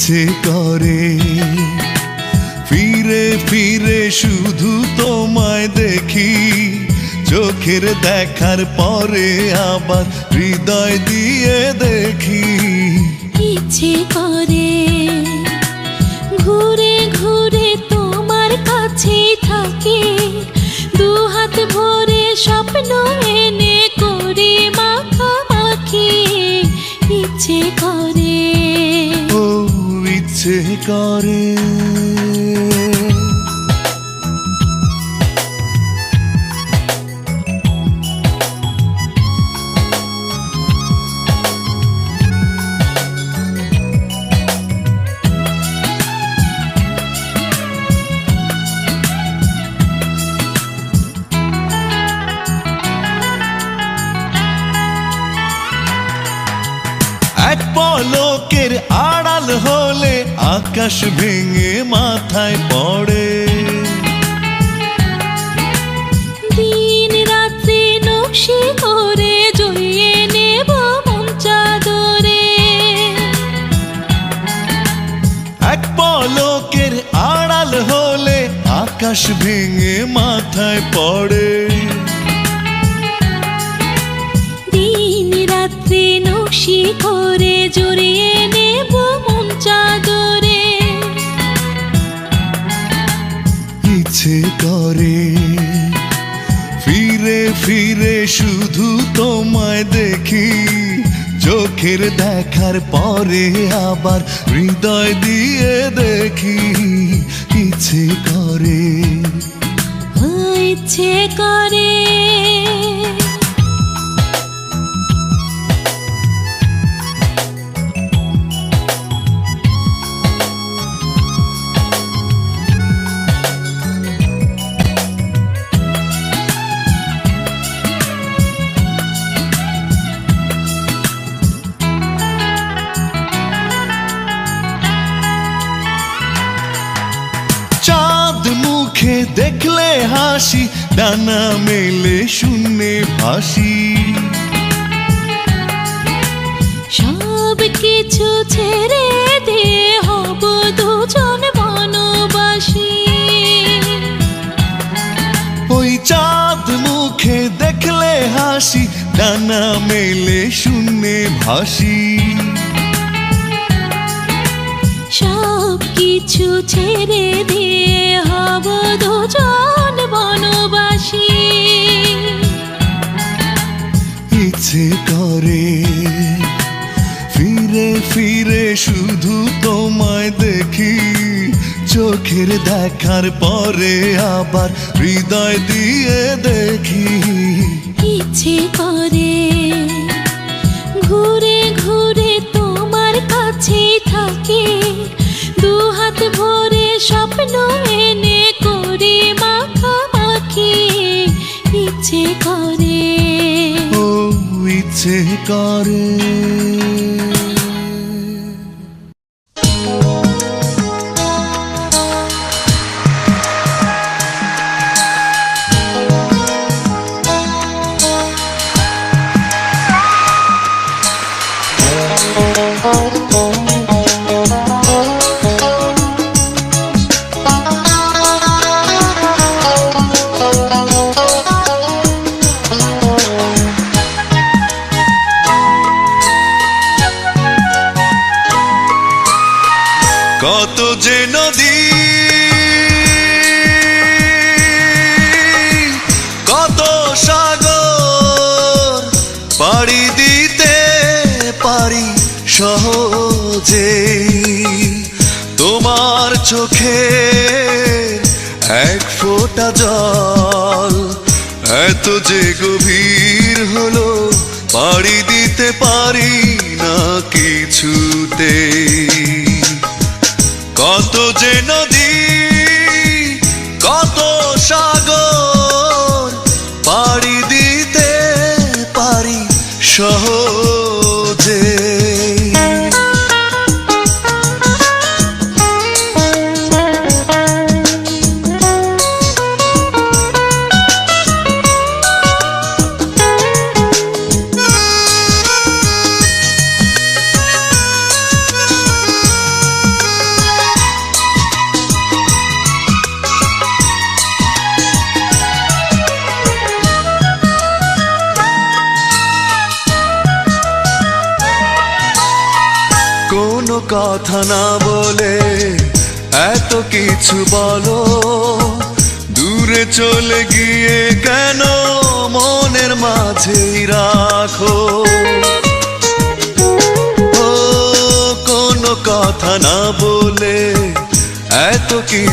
ইচ্ছে করে ফিরে ফিরে শুধু তোমায় দেখি, চোখের দেখার পরে আবার হৃদয় দিয়ে দেখি। ইচ্ছে করে ঘুরে ঘুরে তোমার কাছে থাকি, দু হাত ভরে স্বপ্ন এনে করি মাখামাখি। ইচ্ছে করে, ও ইচ্ছে করে। এক পলকের আড়াল হলে আকাশ ভেঙে মাথায় পড়ে, দিন রাত্রি নকশি করে জড়িয়ে নেব মন চাদরে। এক পলকের আড়াল হলে আকাশ ভেঙে মাথায় পড়ে, দিন রাত্রি নকশি করে জড়িয়ে নেব মন চাদরে। ইচ্ছে করে ফিরে ফিরে শুধু তোমায় দেখি, চোখের দেখার পরে আবার হৃদয় দিয়ে দেখি। ইচ্ছে করে, ইচ্ছে করে। চাঁদ মুখে দেখলে হাসি, ডানা মেলে শূন্যে ভাসি। সব কিছু ছেড়ে দিয়ে হব দুজন বনবাসী। ওই চাঁদ মুখে দেখলে হাসি, ডানা মেলে শূন্যে ভাসি। সব কিছু ছেড়ে দিয়ে হব দুজন বনবাসী। ইচ্ছে করে ফিরে ফিরে শুধু তোমায় দেখি, চোখের দেখার পরে আবার হৃদয় দিয়ে দেখি। ইচ্ছে করে ঘুরে ঘুরে তোমার কাছে থাকি, দু হাত ভরে স্বপ্ন এনে করি মাখামাখি। ইচ্ছে করে, ও ইচ্ছে করে। কত যে নদী, কত সাগর পাড়ি দিতে পারি সহজে, তোমার চোখে এক ফোঁটা জল এত যে গভীর হলো, পাড়ি দিতে পারি না কিছুতে। কত যে নদী, কত সাগর পাড়ি দিতে পারি সহজে। কোনো কথা না বলে এত কিছু বলো, দূরে চলে গিয়ে কেন মনের মাঝেই রাখো। ও কোনো কথা না বলে এত কিছু